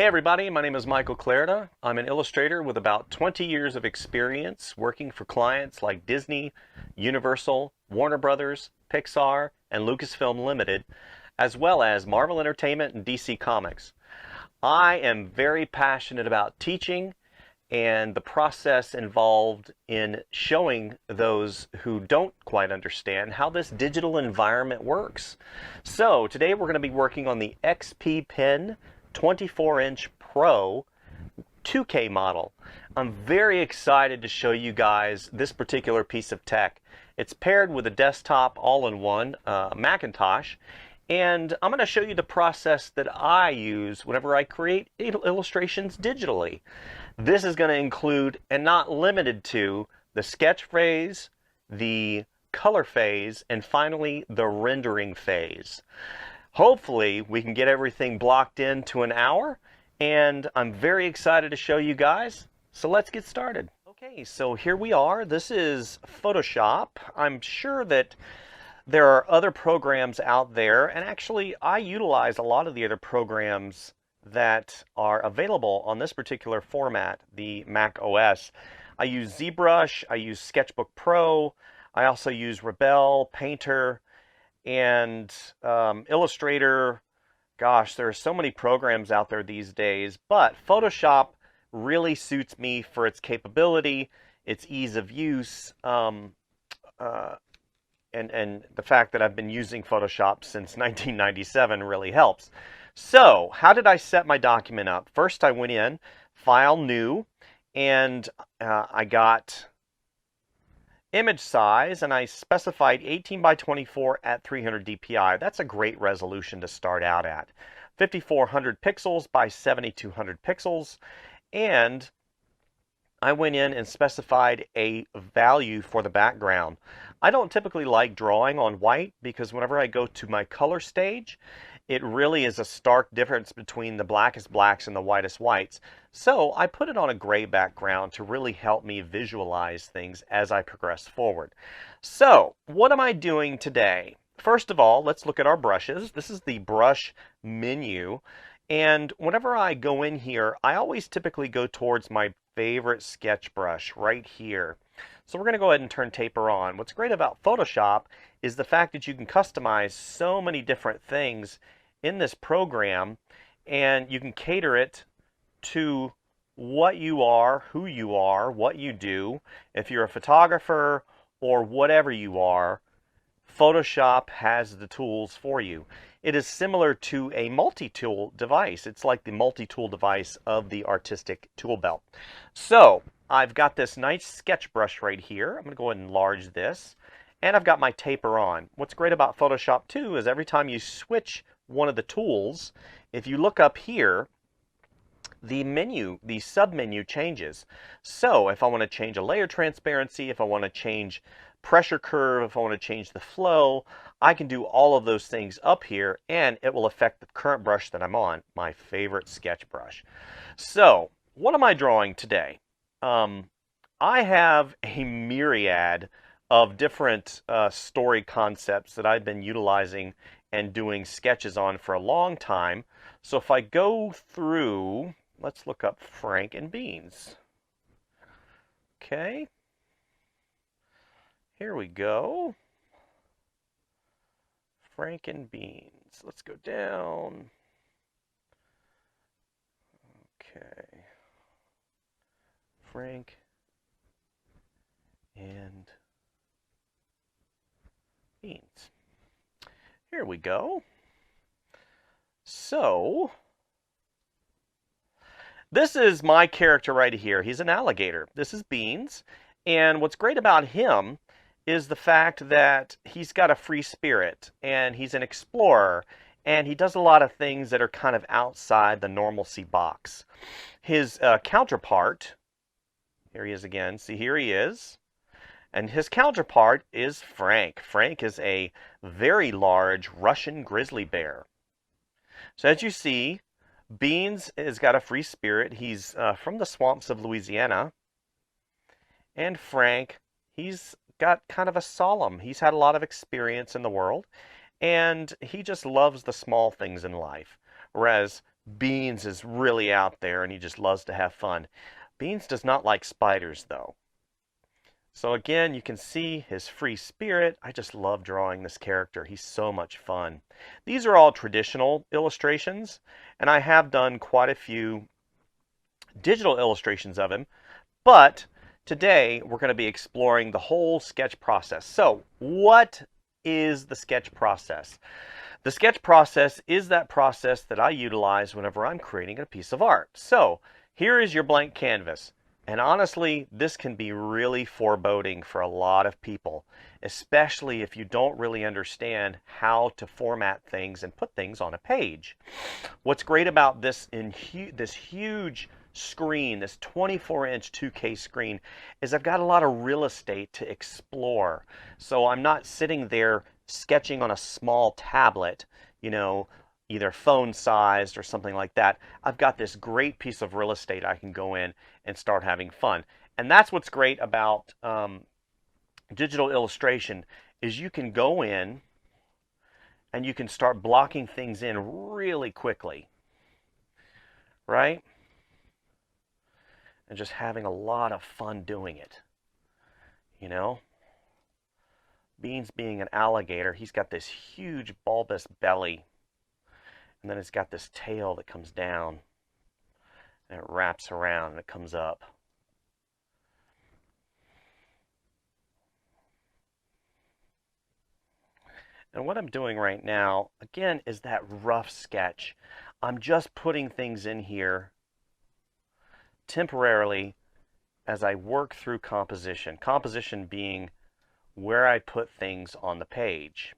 everybody, my name is Michael Clarida. I'm an illustrator with about 20 years of experience working for clients like Disney, Universal, Warner Brothers, Pixar, and Lucasfilm Limited, as well as Marvel Entertainment and DC Comics. I am very passionate about teaching and the process involved in showing those who don't quite understand how this digital environment works. So today we're going to be working on the XP Pen 24-inch Pro 2K model. I'm very excited to show you guys this particular piece of tech. It's paired with a desktop all-in-one Macintosh, and I'm going to show you the process that I use whenever I create illustrations digitally. This is going to include, and not limited to, the sketch phase, the color phase, and finally the rendering phase. Hopefully we can get everything blocked into an hour, and I'm very excited to show you guys. So let's get started. Okay, so here we are. This is Photoshop. I'm sure that there are other programs out there, and actually I utilize a lot of the other programs that are available on this particular format, the Mac OS. I use ZBrush, I use Sketchbook Pro, I also use Rebel, Painter, and Illustrator. Gosh, there are so many programs out there these days, but Photoshop really suits me for its capability, its ease of use, and the fact that I've been using Photoshop since 1997 really helps. So, how did I set my document up? First, I went in, File, New, and I got image size, and I specified 18 by 24 at 300 dpi. That's a great resolution to start out at. 5400 pixels by 7200 pixels, and I went in and specified a value for the background. I don't typically like drawing on white because whenever I go to my color stage, it really is a stark difference between the blackest blacks and the whitest whites. So I put it on a gray background to really help me visualize things as I progress forward. So what am I doing today? First of all, let's look at our brushes. This is the brush menu. And whenever I go in here, I always typically go towards my favorite sketch brush right here. So we're going to go ahead and turn taper on. What's great about Photoshop is the fact that you can customize so many different things in this program, and you can cater it to what you are, who you are, what you do. If you're a photographer or whatever you are, Photoshop has the tools for you. It is similar to a multi-tool device. It's like the multi-tool device of the artistic tool belt. So I've got this nice sketch brush right here. I'm going to go ahead and enlarge this. And I've got my taper on. What's great about Photoshop too is every time you switch one of the tools, if you look up here, the menu, the sub-menu changes. So if I want to change a layer transparency, if I want to change pressure curve, if I want to change the flow, I can do all of those things up here, and it will affect the current brush that I'm on, my favorite sketch brush. So what am I drawing today? I have a myriad of different story concepts that I've been utilizing and doing sketches on for a long time. So if I go through, let's look up Frank and Beans. Okay. Here we go. Frank and Beans. Let's go down. Okay. Frank and Beans. Here we go. So, this is my character right here. He's an alligator. This is Beans. And what's great about him is the fact that he's got a free spirit, and he's an explorer, and he does a lot of things that are kind of outside the normalcy box. His counterpart, here he is again. See, here he is. And his counterpart is Frank. Frank is a very large Russian grizzly bear. So as you see, Beans has got a free spirit. He's from the swamps of Louisiana. And Frank, he's got kind of a solemn. He's had a lot of experience in the world, and he just loves the small things in life. Whereas Beans is really out there and he just loves to have fun. Beans does not like spiders though. So again, you can see his free spirit. I just love drawing this character. He's so much fun. These are all traditional illustrations, and I have done quite a few digital illustrations of him, but today we're going to be exploring the whole sketch process. So what is the sketch process? The sketch process is that process that I utilize whenever I'm creating a piece of art. So here is your blank canvas. And honestly, this can be really foreboding for a lot of people, especially if you don't really understand how to format things and put things on a page. What's great about this this huge screen, this 24-inch 2K screen, is I've got a lot of real estate to explore. So I'm not sitting there sketching on a small tablet, you know, either phone sized or something like that. I've got this great piece of real estate I can go in and start having fun. And that's what's great about digital illustration is you can go in and you can start blocking things in really quickly, right? And just having a lot of fun doing it, you know? Beans being an alligator, he's got this huge bulbous belly, and then it's got this tail that comes down, and it wraps around, and it comes up. And what I'm doing right now, again, is that rough sketch. I'm just putting things in here temporarily as I work through composition. Composition being where I put things on the page.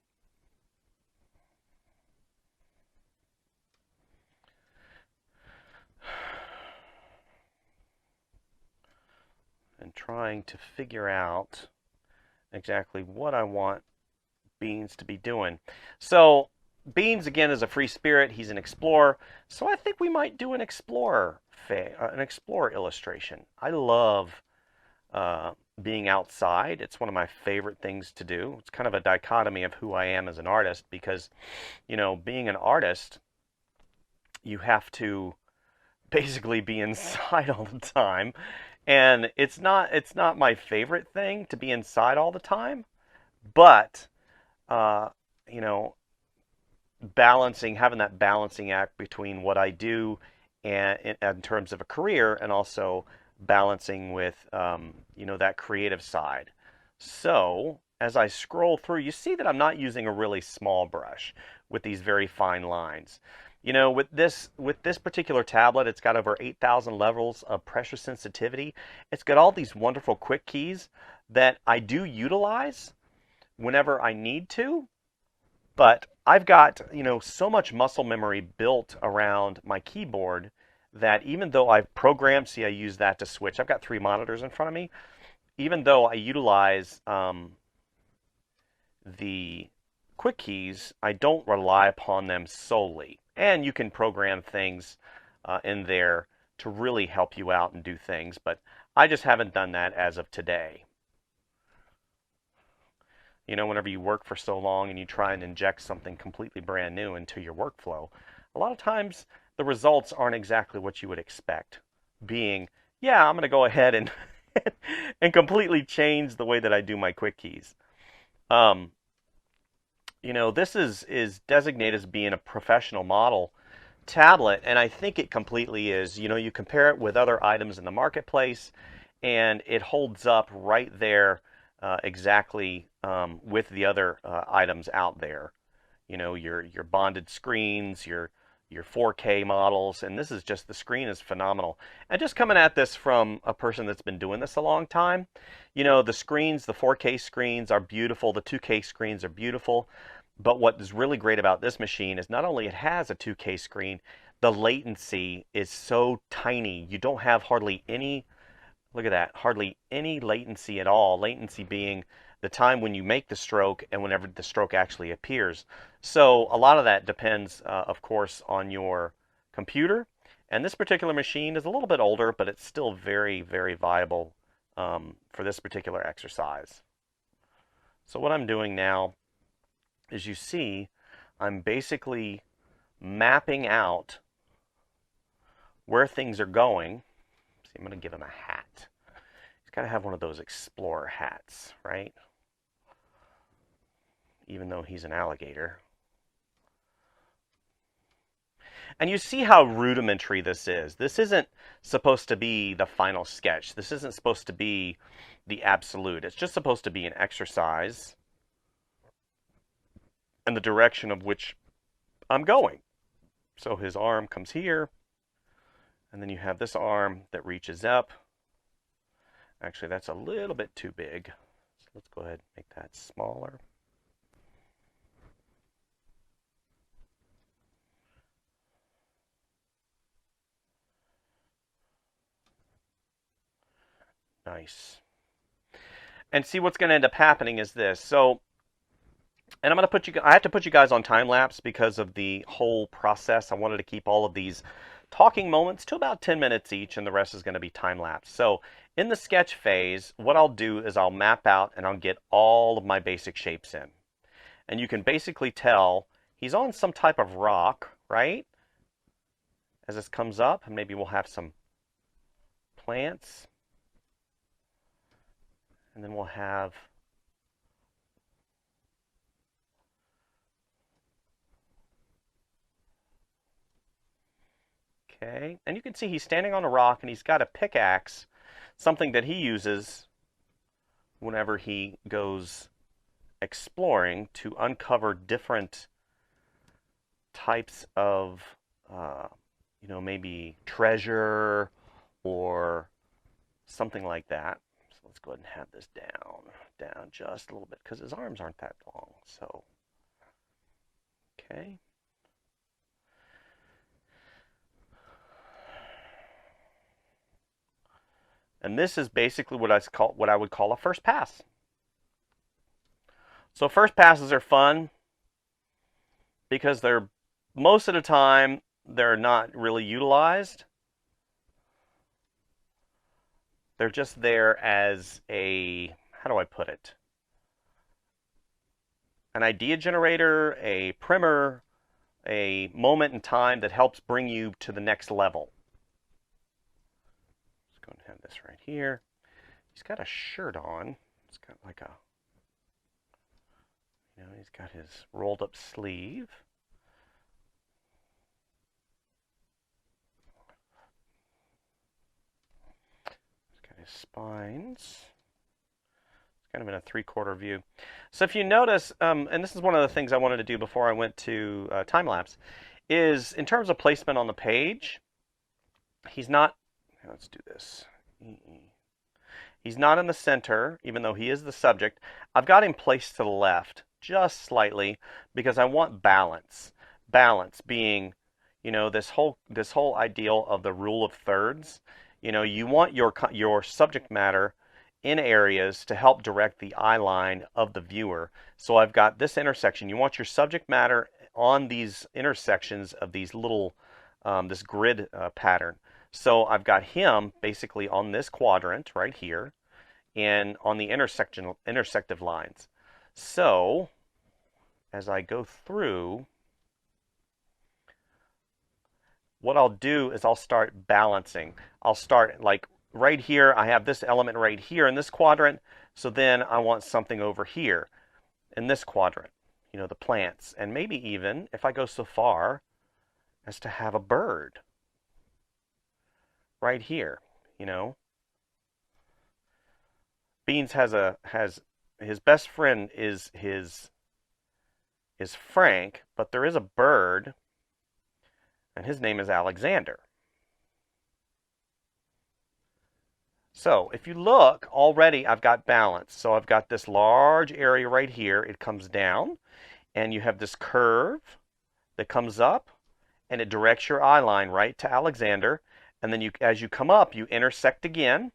And trying to figure out exactly what I want Beans to be doing. So Beans, again, is a free spirit. He's an explorer. So I think we might do an explorer illustration. I love being outside. It's one of my favorite things to do. It's kind of a dichotomy of who I am as an artist because, you know, being an artist, you have to basically be inside all the time. And it's not my favorite thing to be inside all the time, but you know, having that balancing act between what I do and in terms of a career and also balancing with, you know, that creative side. So as I scroll through, you see that I'm not using a really small brush with these very fine lines. You know, with this particular tablet, it's got over 8,000 levels of pressure sensitivity. It's got all these wonderful quick keys that I do utilize whenever I need to, but I've got, you know, so much muscle memory built around my keyboard that even though I've programmed, see, I use that to switch. I've got 3 monitors in front of me. Even though I utilize the quick keys, I don't rely upon them solely. And you can program things in there to really help you out and do things, but I just haven't done that as of today. You know, whenever you work for so long and you try and inject something completely brand new into your workflow, a lot of times the results aren't exactly what you would expect. Being, yeah, I'm going to go ahead and and completely change the way that I do my quick keys. You know, this is designated as being a professional model tablet, and I think it completely is. You know, you compare it with other items in the marketplace, and it holds up right there exactly with the other items out there. You know, your bonded screens, your 4K models, and this is just, the screen is phenomenal. And just coming at this from a person that's been doing this a long time, you know, the screens, the 4K screens are beautiful, the 2K screens are beautiful, but what is really great about this machine is not only it has a 2K screen, the latency is so tiny. You don't have hardly any, look at that, hardly any latency at all. Latency being the time when you make the stroke and whenever the stroke actually appears. So a lot of that depends, of course, on your computer. And this particular machine is a little bit older, but it's still very, very viable for this particular exercise. So what I'm doing now is, you see, I'm basically mapping out where things are going. See, I'm going to give him a hat. He's got to have one of those explorer hats, right? Even though he's an alligator. And you see how rudimentary this is. This isn't supposed to be the final sketch. This isn't supposed to be the absolute. It's just supposed to be an exercise in the direction of which I'm going. So his arm comes here, and then you have this arm that reaches up. Actually, that's a little bit too big. So let's go ahead and make that smaller. Nice. And see, what's going to end up happening is this. So, and I have to put you guys on time lapse because of the whole process. I wanted to keep all of these talking moments to about 10 minutes each, and the rest is going to be time lapse. So in the sketch phase, what I'll do is I'll map out and I'll get all of my basic shapes in. And you can basically tell he's on some type of rock, right? As this comes up, and maybe we'll have some plants. And then we'll have okay, and you can see he's standing on a rock and he's got a pickaxe, something that he uses whenever he goes exploring to uncover different types of, maybe treasure or something like that. So let's go ahead and have this down just a little bit because his arms aren't that long. So, okay. And this is basically what I would call a first pass. So first passes are fun because they're most of the time they're not really utilized. They're just there as a, how do I put it? An idea generator, a primer, a moment in time that helps bring you to the next level. Let's go and have this right here. He's got a shirt on. It's got like a, he's got his rolled up sleeve. He's got his spines. It's kind of in a 3/4 view. So if you notice, and this is one of the things I wanted to do before I went to time lapse, is in terms of placement on the page, he's not, let's do this. He's not in the center, even though he is the subject. I've got him placed to the left, just slightly, because I want balance. Balance being, this whole ideal of the rule of thirds. You want your subject matter in areas to help direct the eye line of the viewer. So I've got this intersection. You want your subject matter on these intersections of these little, this grid pattern. So I've got him basically on this quadrant right here and on the intersective lines. So as I go through, what I'll do is I'll start balancing. I'll start like right here. I have this element right here in this quadrant. So then I want something over here in this quadrant, the plants. And maybe even if I go so far as to have a bird right here, Beans has his best friend is Frank, but there is a bird, and his name is Alexander. So if you look, already I've got balance. So I've got this large area right here. It comes down, and you have this curve that comes up, and it directs your eye line right to Alexander. And then as you come up, you intersect again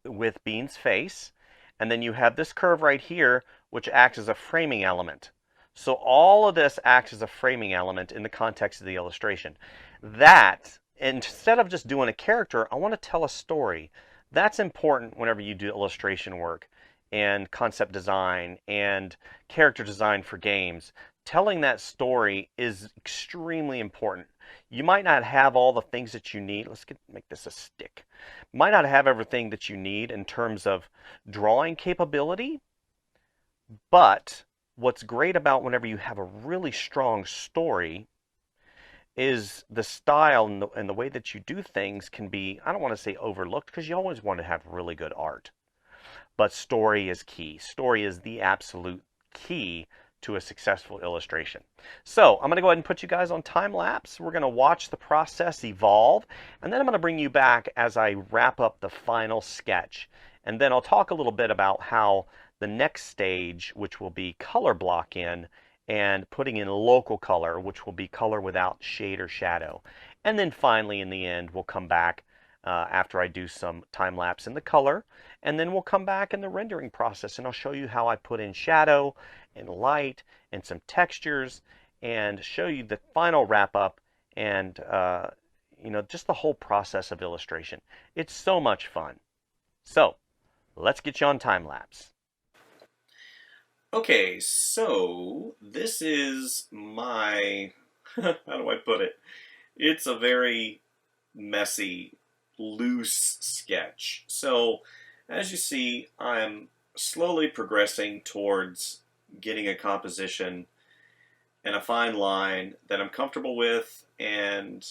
with Bean's face. And then you have this curve right here, which acts as a framing element. So all of this acts as a framing element in the context of the illustration. That, instead of just doing a character, I want to tell a story. That's important whenever you do illustration work, and concept design and character design for games. Telling that story is extremely important. You might not have all the things that you need. Make this a stick. Might not have everything that you need in terms of drawing capability, but what's great about whenever you have a really strong story is the style and the way that you do things can be, I don't want to say overlooked, because you always want to have really good art. But story is key. Story is the absolute key to a successful illustration. So I'm going to go ahead and put you guys on time lapse. We're going to watch the process evolve, and then I'm going to bring you back as I wrap up the final sketch. And then I'll talk a little bit about how the next stage, which will be color block in, and putting in local color, which will be color without shade or shadow. And then finally, in the end, we'll come back after I do some time lapse in the color, and then we'll come back in the rendering process, and I'll show you how I put in shadow and light and some textures, and show you the final wrap up and just the whole process of illustration. It's so much fun. So let's get you on time lapse. Okay, so this is my, how do I put it? It's a very messy, loose sketch. So as you see, I'm slowly progressing towards getting a composition and a fine line that I'm comfortable with, and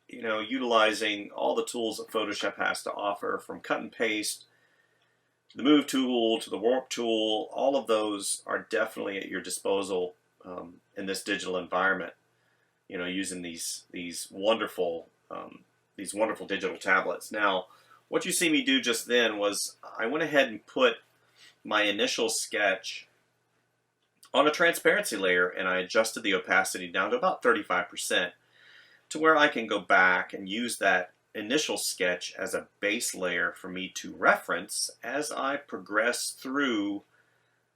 utilizing all the tools that Photoshop has to offer, from cut and paste to the move tool to the warp tool. All of those are definitely at your disposal in this digital environment. Using these wonderful digital tablets. Now, what you see me do just then was I went ahead and put my initial sketch on a transparency layer, and I adjusted the opacity down to about 35%, to where I can go back and use that initial sketch as a base layer for me to reference as I progress through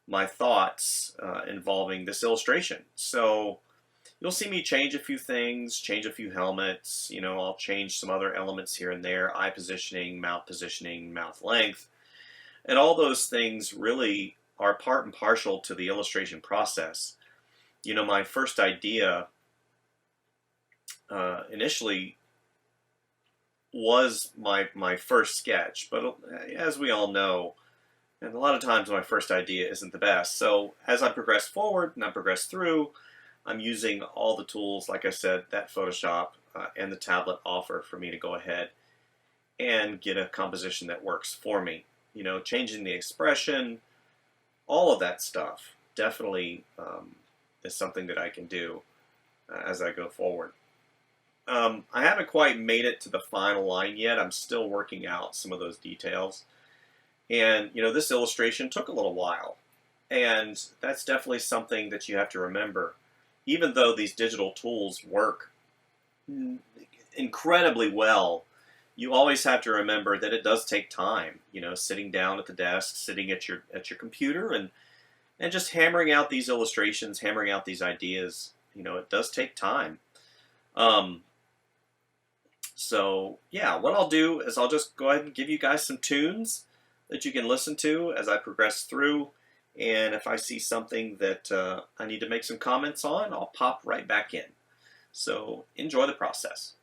my thoughts involving this illustration. So you'll see me change a few things, change a few helmets, I'll change some other elements here and there, eye positioning, mouth length, and all those things really are part and parcel to the illustration process. My first idea initially was my first sketch, but as we all know, and a lot of times my first idea isn't the best. So as I progress forward and I progress through, I'm using all the tools, like I said, that Photoshop and the tablet offer for me to go ahead and get a composition that works for me. Changing the expression, all of that stuff definitely is something that I can do as I go forward. I haven't quite made it to the final line yet. I'm still working out some of those details. And, this illustration took a little while. And that's definitely something that you have to remember. Even though these digital tools work incredibly well, you always have to remember that it does take time. Sitting down at the desk, sitting at your computer, and just hammering out these illustrations, hammering out these ideas. It does take time. So yeah, what I'll do is I'll just go ahead and give you guys some tunes that you can listen to as I progress through. And if I see something that I need to make some comments on, I'll pop right back in. So enjoy the process.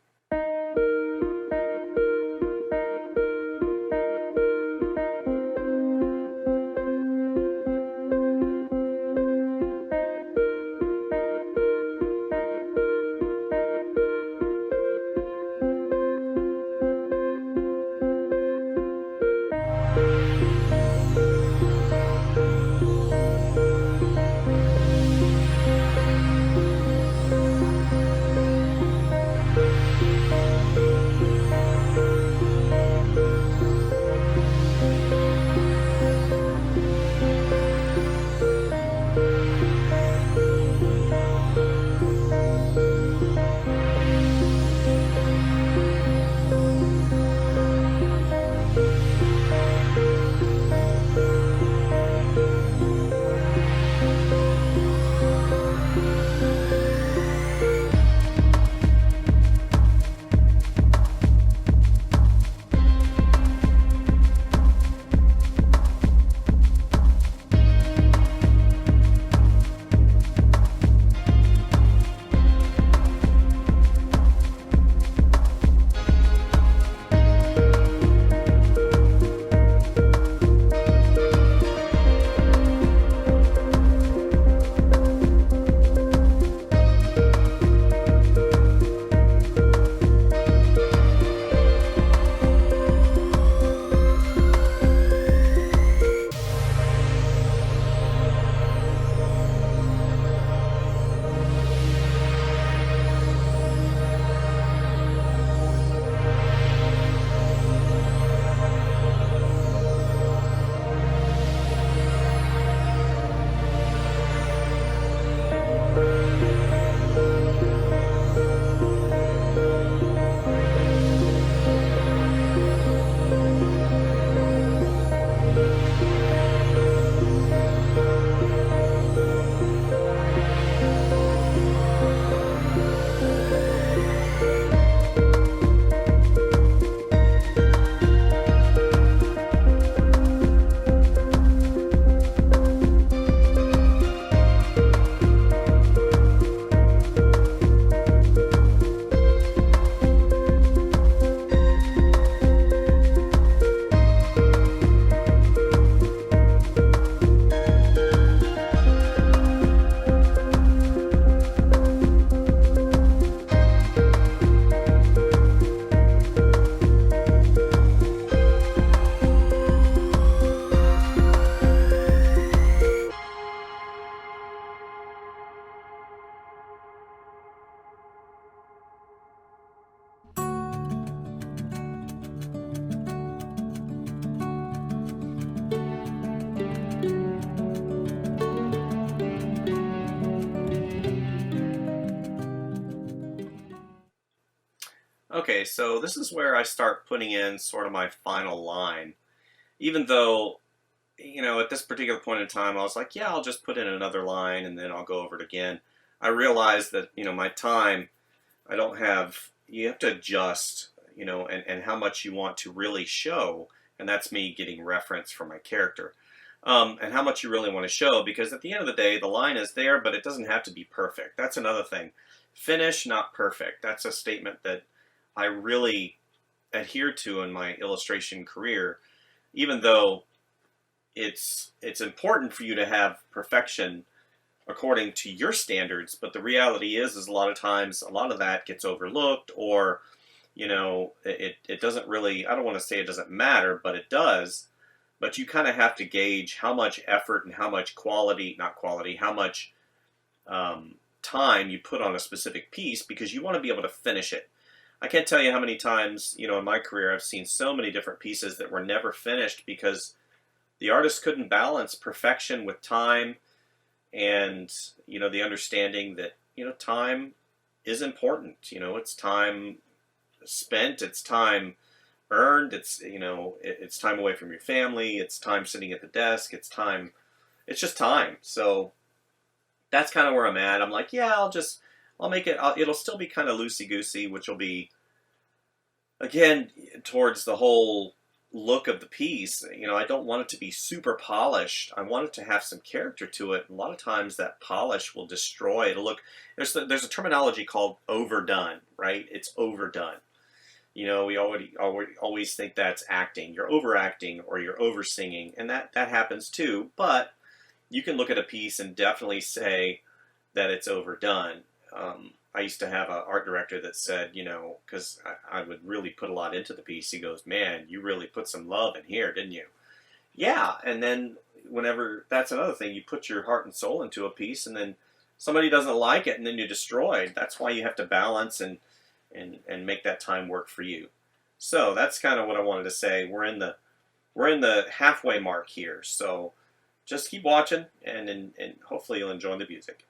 Okay, so this is where I start putting in sort of my final line. Even though, at this particular point in time, I was like, yeah, I'll just put in another line and then I'll go over it again. I realized that, my time, I don't have, you have to adjust, and how much you want to really show. And that's me getting reference from my character. And how much you really want to show, because at the end of the day, the line is there, but it doesn't have to be perfect. That's another thing. Finish, not perfect. That's a statement that I really adhere to in my illustration career, even though it's important for you to have perfection according to your standards. But the reality is a lot of times, a lot of that gets overlooked, or it doesn't really, I don't want to say it doesn't matter, but it does. But you kind of have to gauge how much effort and how much quality, not quality, how much time you put on a specific piece, because you want to be able to finish it. I can't tell you how many times, in my career, I've seen so many different pieces that were never finished because the artist couldn't balance perfection with time, and, the understanding that, time is important. It's time spent, it's time earned, it's time away from your family, it's time sitting at the desk, it's just time. So that's kind of where I'm at. I'm like, yeah, I'll make it, it'll still be kind of loosey-goosey, which will be, again, towards the whole look of the piece. I don't want it to be super polished. I want it to have some character to it. A lot of times that polish will destroy. It'll look, there's a terminology called overdone, right? It's overdone. We always think that's acting. You're overacting or you're over-singing, and that happens too. But you can look at a piece and definitely say that it's overdone. I used to have an art director that said, because I would really put a lot into the piece, he goes, man, you really put some love in here, didn't you? Yeah, and then that's another thing, you put your heart and soul into a piece, and then somebody doesn't like it, and then you destroy it. That's why you have to balance and make that time work for you. So that's kind of what I wanted to say. We're in the halfway mark here, so just keep watching, and hopefully you'll enjoy the music.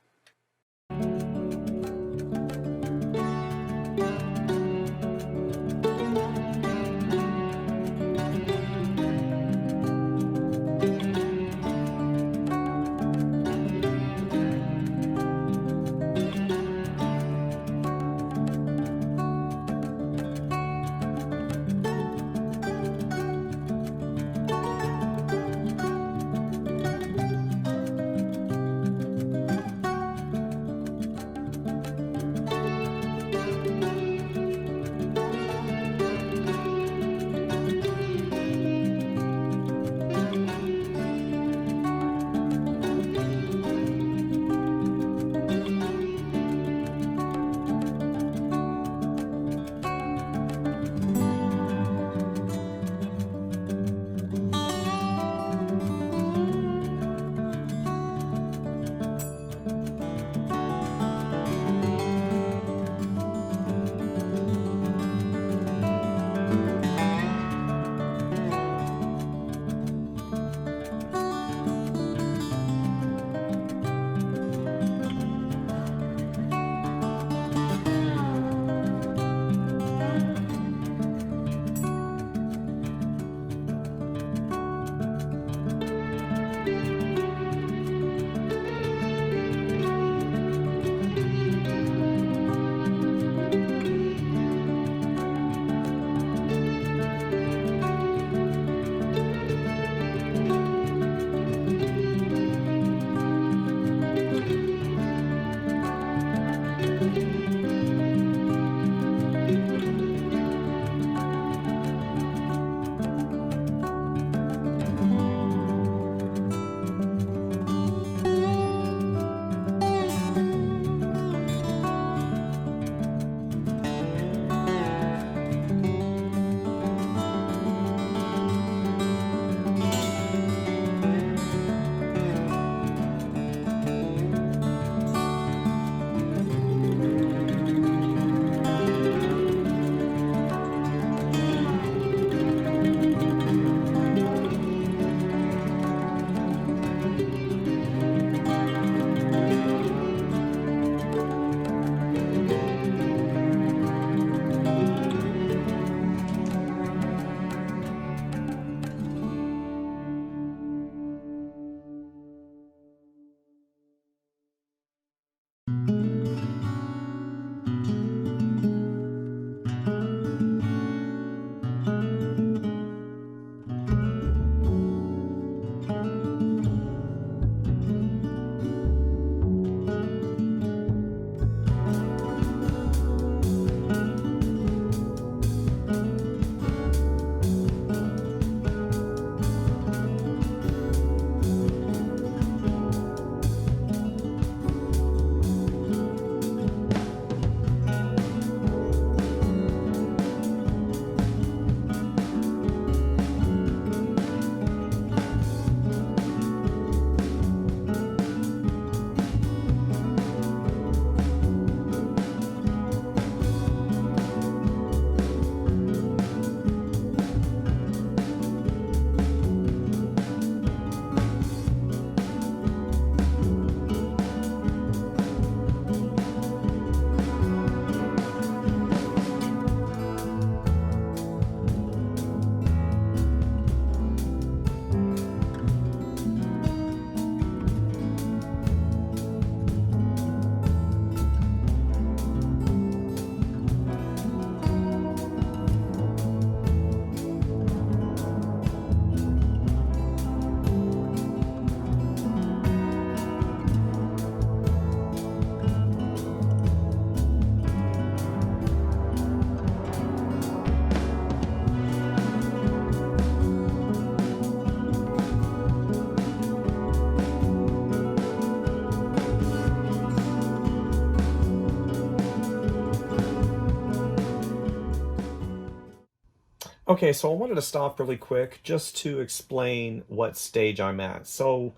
Okay, so I wanted to stop really quick just to explain what stage I'm at. So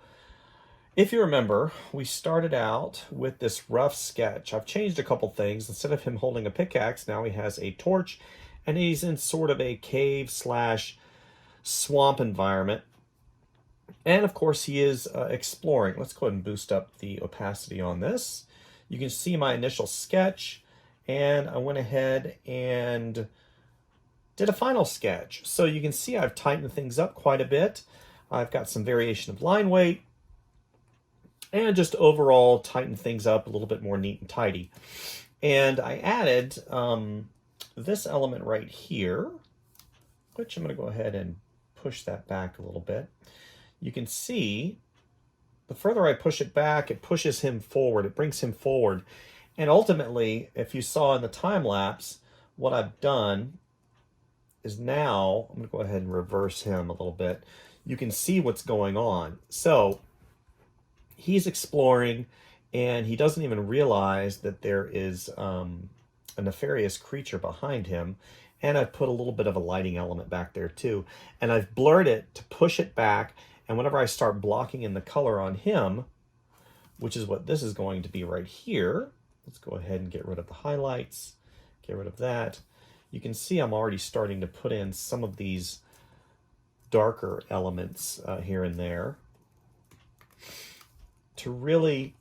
if you remember, we started out with this rough sketch. I've changed a couple things. Instead of him holding a pickaxe, now he has a torch, and he's in sort of a cave slash swamp environment. And of course, he is exploring. Let's go ahead and boost up the opacity on this. You can see my initial sketch, and I went ahead and did a final sketch. So you can see I've tightened things up quite a bit. I've got some variation of line weight, and just overall tighten things up a little bit more neat and tidy. And I added this element right here, which I'm going to go ahead and push that back a little bit. You can see the further I push it back, it pushes him forward, it brings him forward. And ultimately, if you saw in the time lapse, what I've done is now, I'm going to go ahead and reverse him a little bit. You can see what's going on. So he's exploring, and he doesn't even realize that there is a nefarious creature behind him. And I've put a little bit of a lighting element back there too. And I've blurred it to push it back. And whenever I start blocking in the color on him, which is what this is going to be right here, let's go ahead and get rid of the highlights, get rid of that. You can see I'm already starting to put in some of these darker elements here and there to really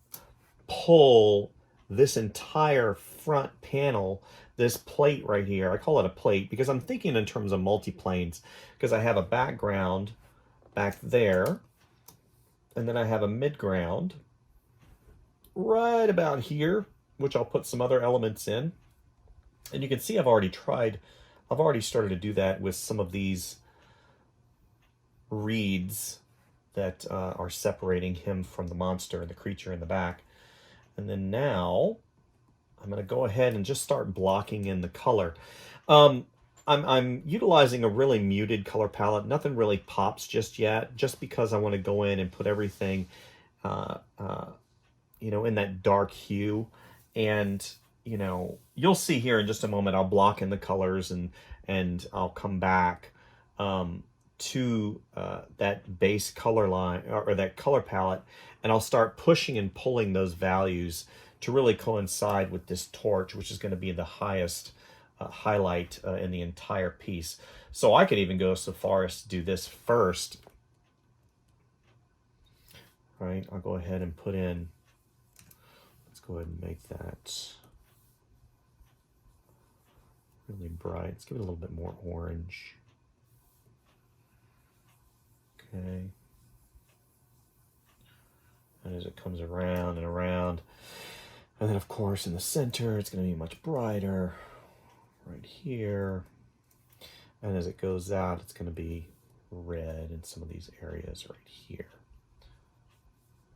pull this entire front panel, this plate right here. I call it a plate because I'm thinking in terms of multi-planes, because I have a background back there, and then I have a midground right about here, which I'll put some other elements in. And you can see I've already started to do that with some of these reeds that are separating him from the monster and the creature in the back. And then now I'm going to go ahead and just start blocking in the color. I'm utilizing a really muted color palette. Nothing really pops just yet, just because I want to go in and put everything, in that dark hue. And, you'll see here in just a moment, I'll block in the colors and I'll come back to that base color line or that color palette, and I'll start pushing and pulling those values to really coincide with this torch, which is going to be the highest highlight in the entire piece. So I could even go so far as to do this first. All right, I'll go ahead and put in, let's go ahead and make that really bright. Let's give it a little bit more orange. Okay. And as it comes around and around, and then of course in the center, it's going to be much brighter right here. And as it goes out, it's going to be red in some of these areas right here.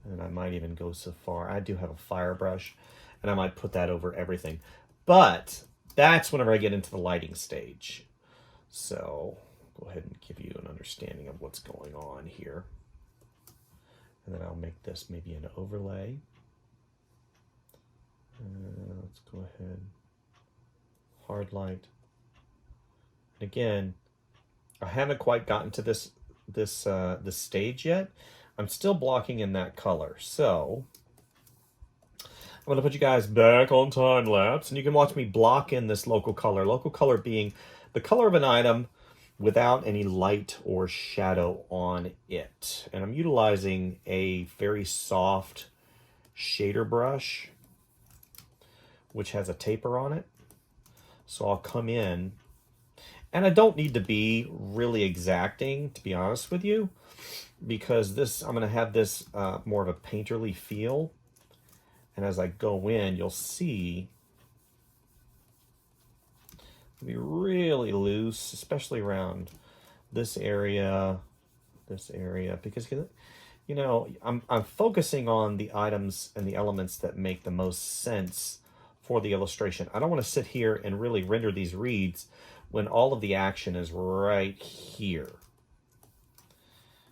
And I might even go so far. I do have a fire brush, and I might put that over everything. But that's whenever I get into the lighting stage. So go ahead and give you an understanding of what's going on here. And then I'll make this maybe an overlay. Let's go ahead. Hard light. And again, I haven't quite gotten to this stage yet. I'm still blocking in that color. So I'm going to put you guys back on time lapse, and you can watch me block in this local color. Local color being the color of an item without any light or shadow on it. And I'm utilizing a very soft shader brush, which has a taper on it. So I'll come in, and I don't need to be really exacting, to be honest with you, because I'm going to have this more of a painterly feel. And as I go in, you'll see it'll be really loose, especially around this area, because I'm focusing on the items and the elements that make the most sense for the illustration. I don't want to sit here and really render these reeds when all of the action is right here.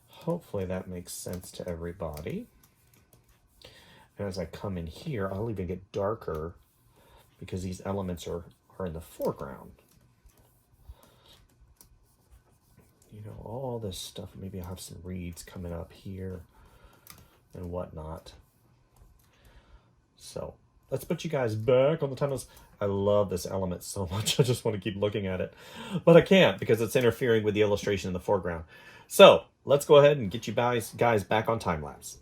Hopefully that makes sense to everybody. And as I come in here, I'll even get darker because these elements are in the foreground. you know, all this stuff. Maybe I'll have some reeds coming up here and whatnot. So let's put you guys back on the timelines. I love this element so much. I just want to keep looking at it, but I can't because it's interfering with the illustration in the foreground. So let's go ahead and get you guys back on time lapse.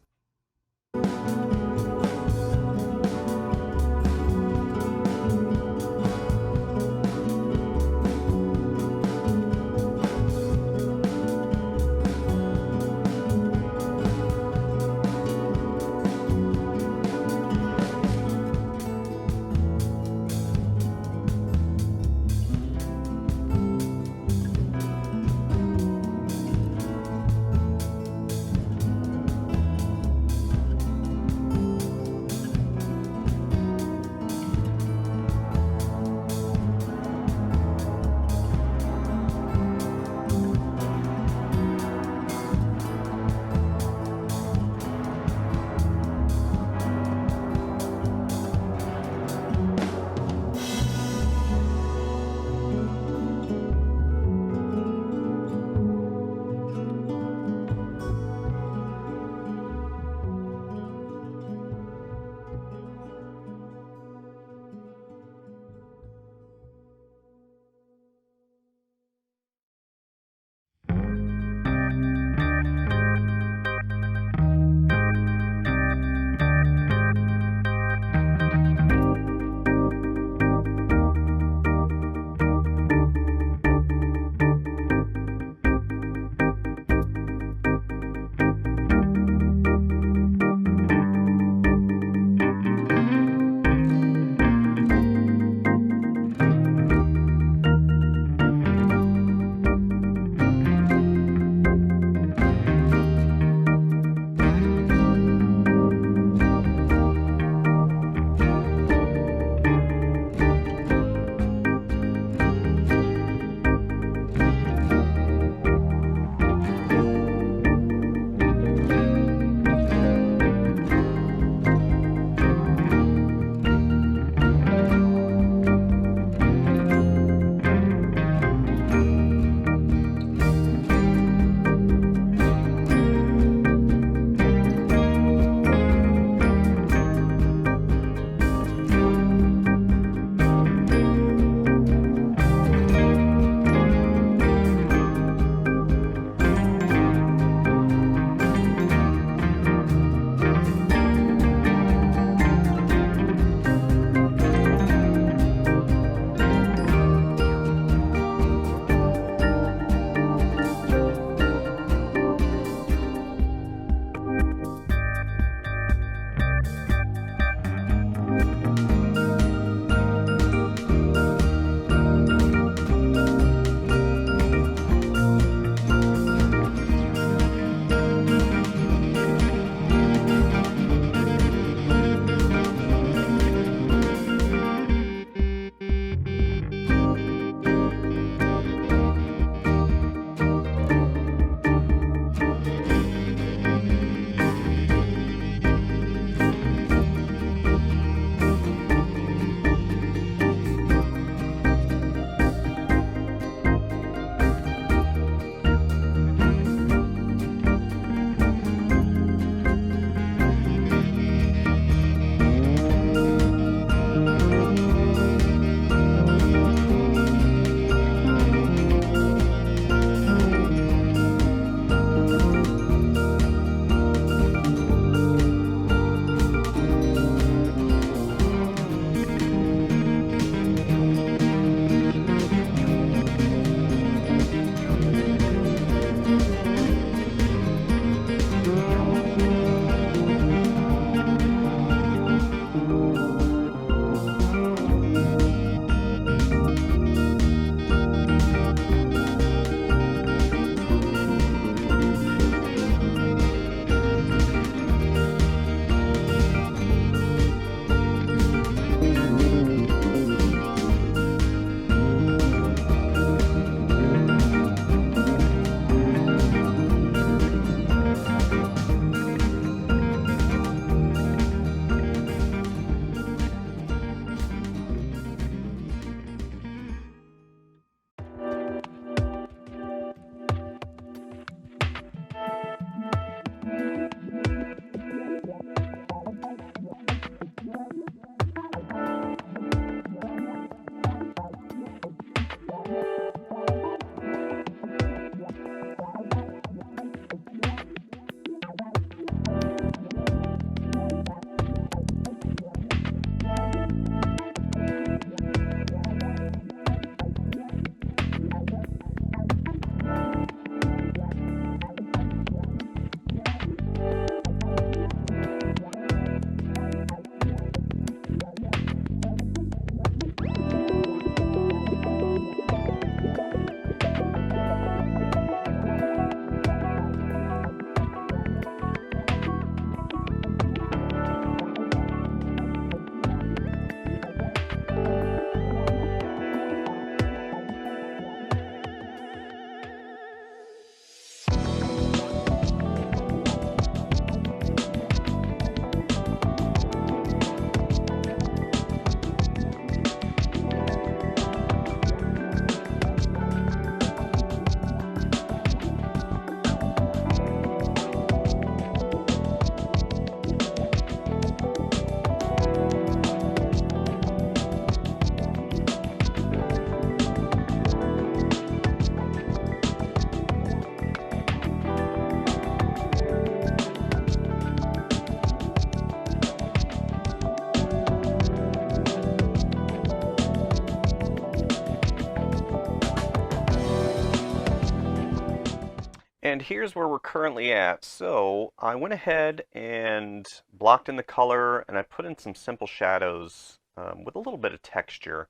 And here's where we're currently at. So I went ahead and blocked in the color, and I put in some simple shadows with a little bit of texture.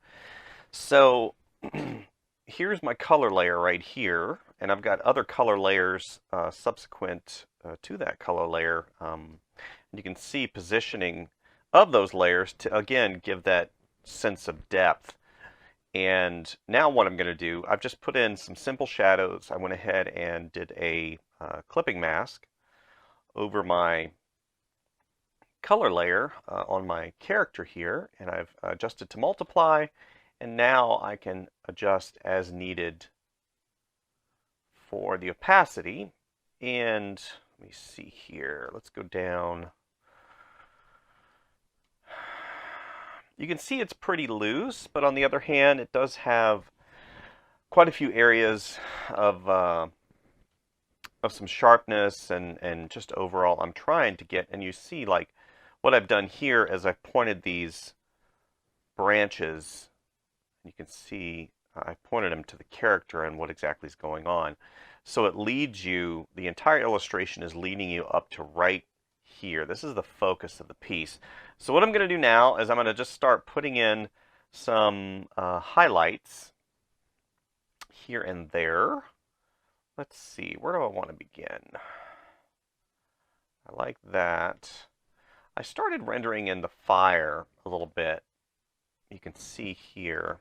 So here's my color layer right here, and I've got other color layers subsequent to that color layer. You can see positioning of those layers to, again, give that sense of depth. And now what I'm going to do, I've just put in some simple shadows. I went ahead and did a clipping mask over my color layer on my character here, and I've adjusted to multiply, and now I can adjust as needed for the opacity. And let me see here, let's go down. You can see it's pretty loose, but on the other hand, it does have quite a few areas of some sharpness and just overall I'm trying to get, and you see like what I've done here is I've pointed these branches. You can see I pointed them to the character and what exactly is going on. So it leads you, the entire illustration is leading you up to right here. This is the focus of the piece. So what I'm going to do now is I'm going to just start putting in some highlights here and there. Let's see, where do I want to begin? I like that. I started rendering in the fire a little bit. You can see here.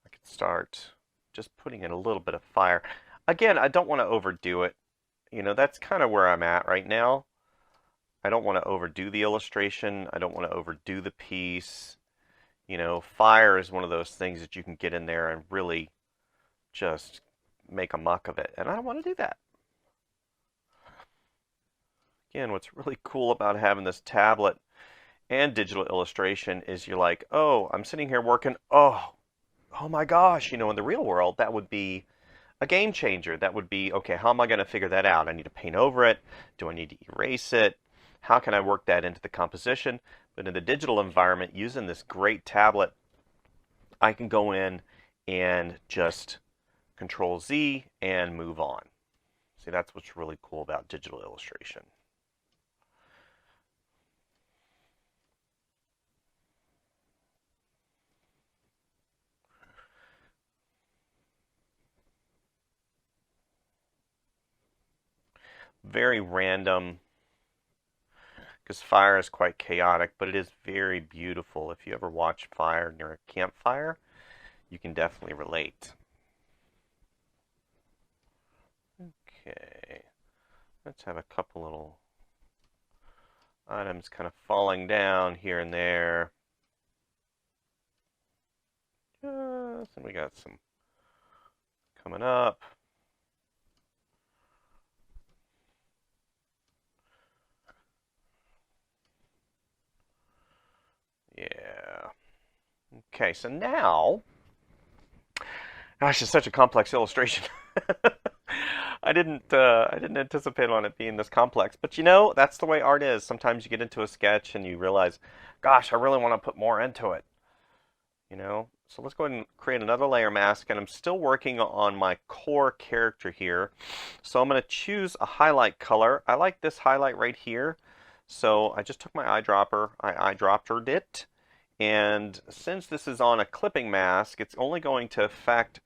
I can start just putting in a little bit of fire. Again, I don't want to overdo it. You know, that's kind of where I'm at right now. I don't want to overdo the illustration. I don't want to overdo the piece. You know, fire is one of those things that you can get in there and really just make a muck of it. And I don't want to do that. Again, what's really cool about having this tablet and digital illustration is you're like, oh, I'm sitting here working. Oh my gosh. You know, in the real world, that would be a game changer. That would be, okay, how am I going to figure that out? I need to paint over it. Do I need to erase it? How can I work that into the composition? But in the digital environment, using this great tablet, I can go in and just Control Z and move on. See, that's what's really cool about digital illustration. Very random, because fire is quite chaotic, but it is very beautiful. If you ever watch fire near a campfire, you can definitely relate. Okay, let's have a couple little items kind of falling down here and there. And we got some coming up. Yeah. Okay, so now, gosh, it's such a complex illustration. I didn't anticipate on it being this complex, but you know, that's the way art is. Sometimes you get into a sketch and you realize, gosh, I really want to put more into it. You know, so let's go ahead and create another layer mask, and I'm still working on my core character here. So I'm going to choose a highlight color. I like this highlight right here. So I just took my eyedropper, I eyedroppered it, and since this is on a clipping mask, it's only going to affect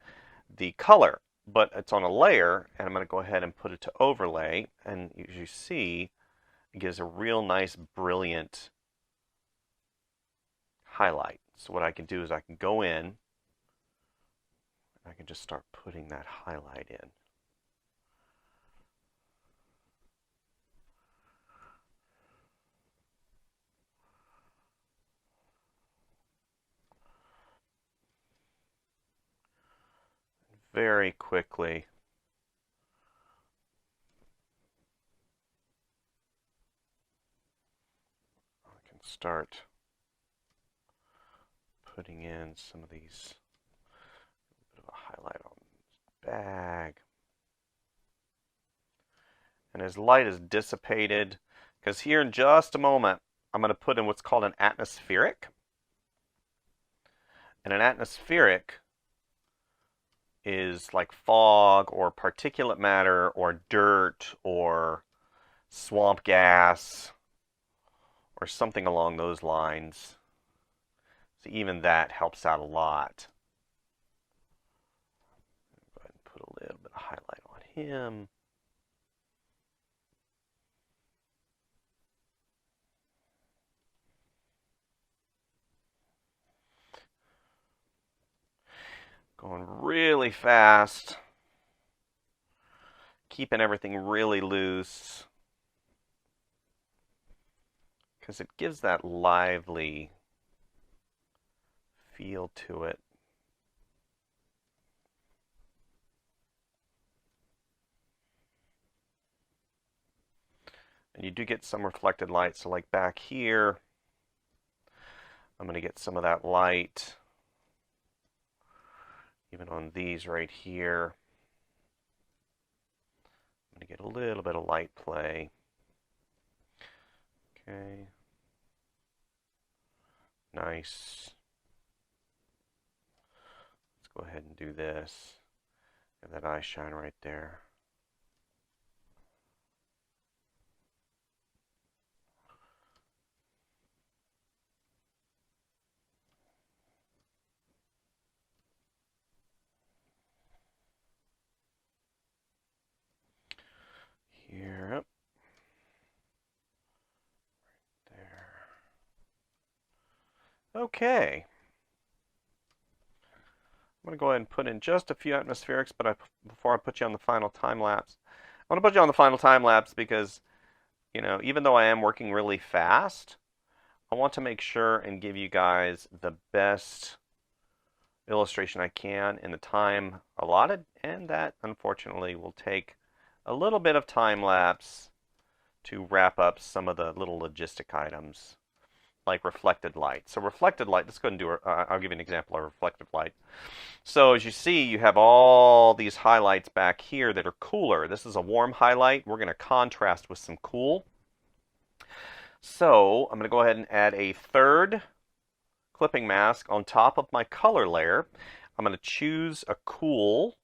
the color, but it's on a layer, and I'm going to go ahead and put it to overlay, and as you see, it gives a real nice, brilliant highlight. So what I can do is I can go in, I can just start putting that highlight in. Very quickly. I can start putting in some of these, a bit of a highlight on this bag. And as light is dissipated, because here in just a moment, I'm going to put in what's called an atmospheric. And an atmospheric is like fog or particulate matter or dirt or swamp gas or something along those lines. So even that helps out a lot. Go ahead and put a little bit of highlight on him. Going really fast. Keeping everything really loose. Because it gives that lively feel to it. And you do get some reflected light. So like back here, I'm going to get some of that light. Even on these right here. I'm going to get a little bit of light play. Okay. Nice. Let's go ahead and do this. Have that eye shine right there. Here, up. Right there. Okay. I'm going to go ahead and put in just a few atmospherics, but before I put you on the final time lapse, I want to put you on the final time lapse because, you know, even though I am working really fast, I want to make sure and give you guys the best illustration I can in the time allotted, and that unfortunately will take a little bit of time lapse to wrap up some of the little logistic items like reflected light. So reflected light, let's go ahead and do, I'll give you an example of reflective light. So as you see, you have all these highlights back here that are cooler. This is a warm highlight. We're going to contrast with some cool. So I'm going to go ahead and add a third clipping mask on top of my color layer. I'm going to choose a cool,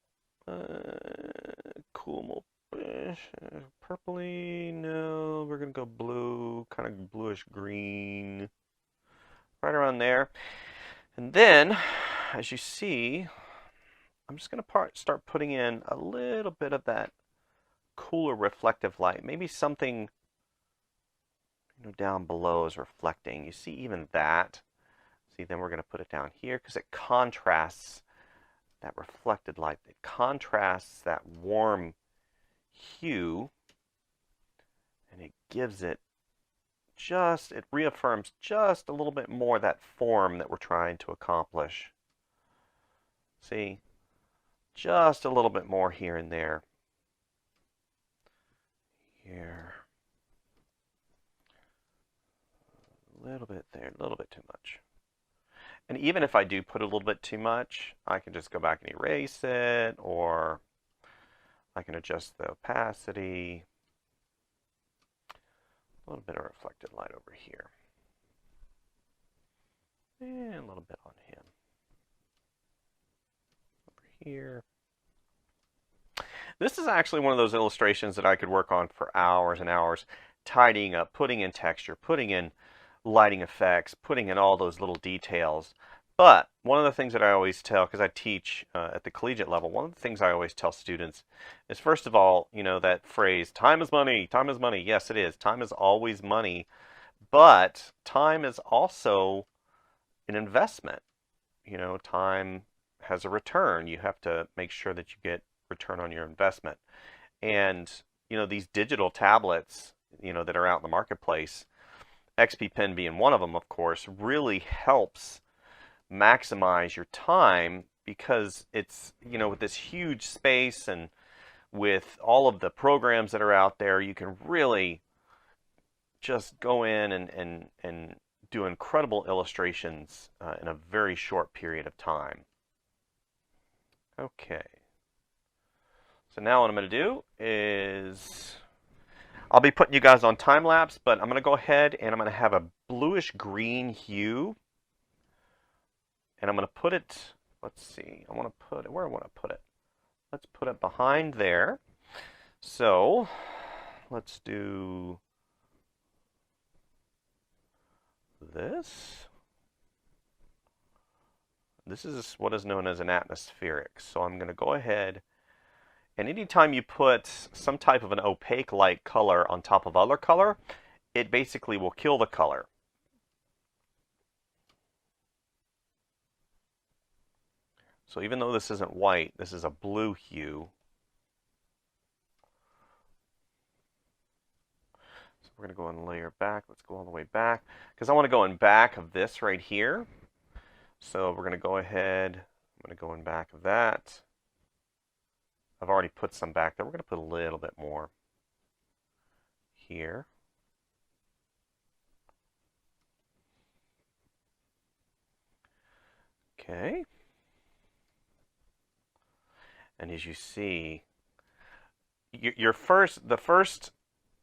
purpley, no, we're going to go blue, kind of bluish green, right around there. And then, as you see, I'm just going to start putting in a little bit of that cooler reflective light. Maybe something, you know, down below is reflecting. You see even that. See, then we're going to put it down here because it contrasts that reflected light. It contrasts that warm hue, and it gives it just, it reaffirms just a little bit more that form that we're trying to accomplish. See, just a little bit more here and there. Here. A little bit there, a little bit too much. And even if I do put a little bit too much, I can just go back and erase it, or I can adjust the opacity. A little bit of reflected light over here. And a little bit on him. Over here. This is actually one of those illustrations that I could work on for hours and hours, tidying up, putting in texture, putting in lighting effects, putting in all those little details. But one of the things that I always tell, because I teach at the collegiate level, one of the things I always tell students is, first of all, you know, that phrase, time is money, time is money. Yes, it is. Time is always money. But time is also an investment. You know, time has a return. You have to make sure that you get return on your investment. And, you know, these digital tablets, you know, that are out in the marketplace, XP Pen being one of them, of course, really helps maximize your time because it's, you know, with this huge space and with all of the programs that are out there, you can really just go in and do incredible illustrations in a very short period of time. Okay. So now what I'm going to do is I'll be putting you guys on time lapse, but I'm going to go ahead and I'm going to have a bluish green hue. And I'm going to put it, let's see, I want to put it, where I want to put it. let's put it behind there. So let's do this. This is what is known as an atmospheric. So I'm going to go ahead, and anytime you put some type of an opaque light color on top of other color, it basically will kill the color. So even though this isn't white, this is a blue hue. So we're going to go and layer back. Let's go all the way back, because I want to go in back of this right here. So we're going to go ahead, I'm going to go in back of that. I've already put some back there. We're going to put a little bit more here. Okay. And as you see, the first,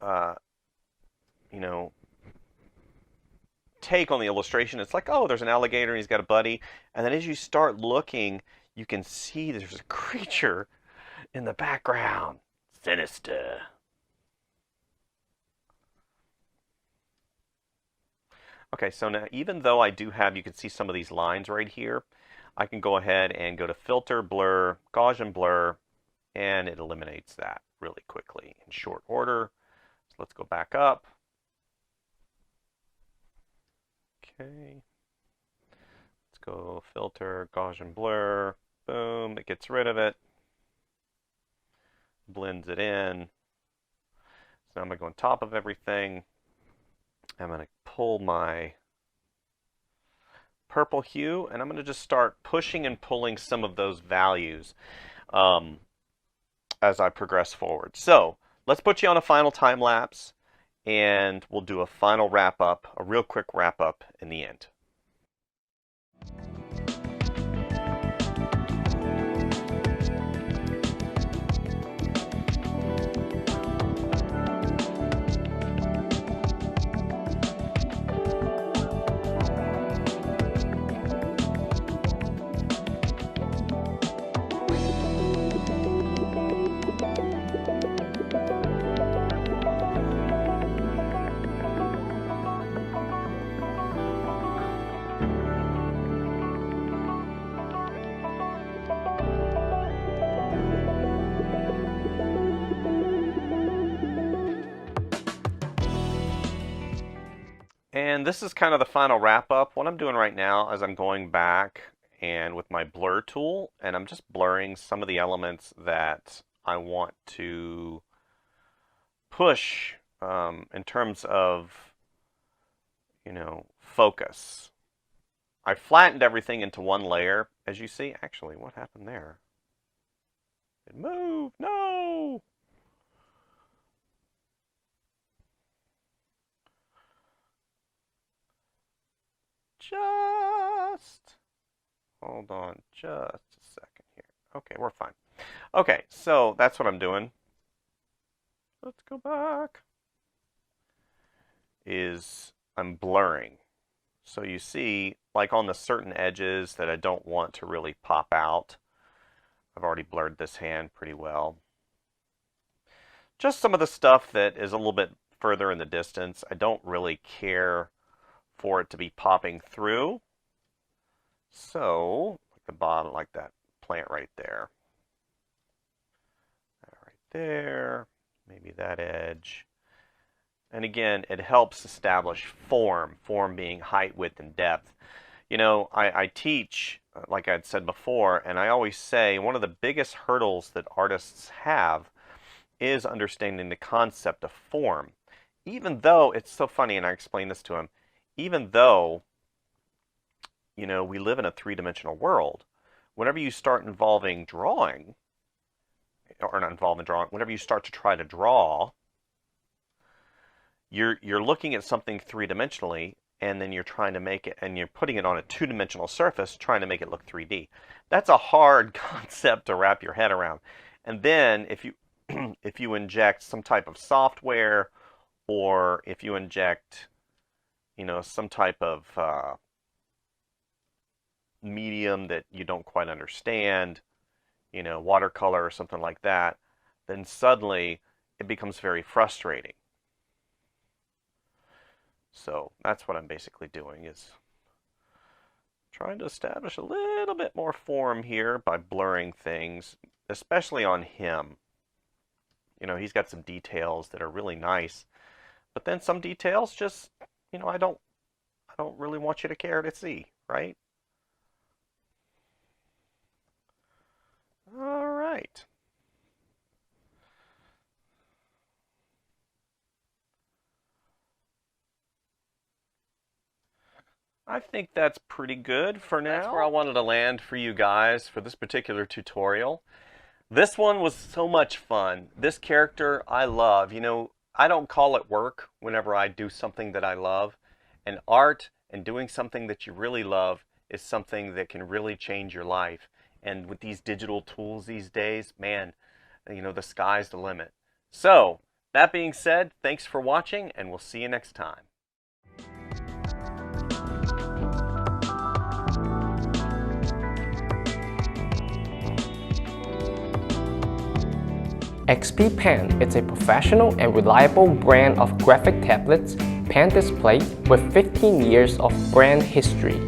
you know, take on the illustration, it's like, oh, there's an alligator and he's got a buddy. And then as you start looking, you can see there's a creature in the background. Sinister. Okay, so now even though I do have, you can see some of these lines right here, I can go ahead and go to Filter, Blur, Gaussian Blur, and it eliminates that really quickly in short order. So let's go back up. Okay. Let's go Filter, Gaussian Blur, boom, it gets rid of it, blends it in. So now I'm going to go on top of everything. I'm going to pull my purple hue, and I'm going to just start pushing and pulling some of those values as I progress forward. So let's put you on a final time lapse, and we'll do a final wrap up, a real quick wrap up in the end. And this is kind of the final wrap up. What I'm doing right now is I'm going back and with my blur tool, and I'm just blurring some of the elements that I want to push in terms of, you know, focus. I flattened everything into one layer, as you see. Actually, what happened there? It moved. No! Just hold on just a second here. Okay, we're fine. Okay, so that's what I'm doing. Let's go back. Is I'm blurring. So you see, like on the certain edges that I don't want to really pop out, I've already blurred this hand pretty well. Just some of the stuff that is a little bit further in the distance, I don't really care for it to be popping through. So, like the bottom, like that plant right there. Right there, maybe that edge. And again, it helps establish form being height, width, and depth. You know, I teach, like I'd said before, and I always say one of the biggest hurdles that artists have is understanding the concept of form. Even though, it's so funny, and I explained this to him, even though, you know, we live in a three-dimensional world, whenever you start involving drawing, or not involving drawing, whenever you start to try to draw, you're looking at something three-dimensionally, and then you're trying to make it, and you're putting it on a two-dimensional surface, trying to make it look 3D. That's a hard concept to wrap your head around. And then if you if you inject some type of software, or if you inject, you know, some type of medium that you don't quite understand, watercolor or something like that, then suddenly it becomes very frustrating. So that's what I'm basically doing, is trying to establish a little bit more form here by blurring things, especially on him. He's got some details that are really nice, but then some details just, I don't really want you to care to see, right? All right. I think that's pretty good for now. That's where I wanted to land for you guys for this particular tutorial. This one was so much fun. This character I love. I don't call it work whenever I do something that I love. And art and doing something that you really love is something that can really change your life. And with these digital tools these days, man, the sky's the limit. So, that being said, thanks for watching, and we'll see you next time. XP Pen is a professional and reliable brand of graphic tablets, pen display with 15 years of brand history.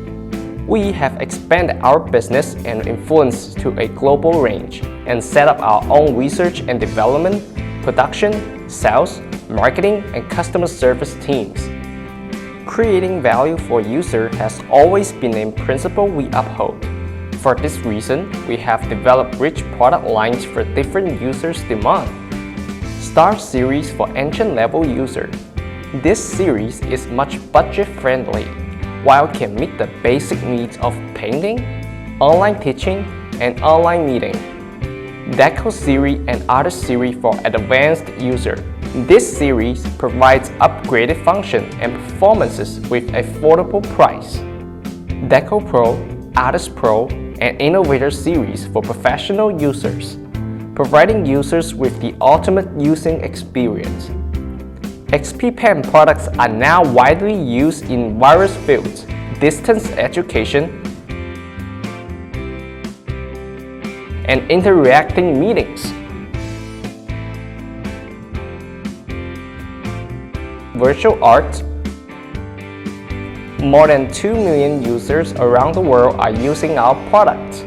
We have expanded our business and influence to a global range and set up our own research and development, production, sales, marketing, and customer service teams. Creating value for users has always been a principle we uphold. For this reason, we have developed rich product lines for different users' demand. Star Series for entry-level users. This series is much budget-friendly, while can meet the basic needs of painting, online teaching, and online meeting. Deco Series and Artist Series for advanced users. This series provides upgraded function and performances with affordable price. Deco Pro, Artist Pro, and Innovator Series for professional users, providing users with the ultimate using experience. XP Pen products are now widely used in various fields, distance education, and interacting meetings. Virtual art. More than 2 million users around the world are using our product.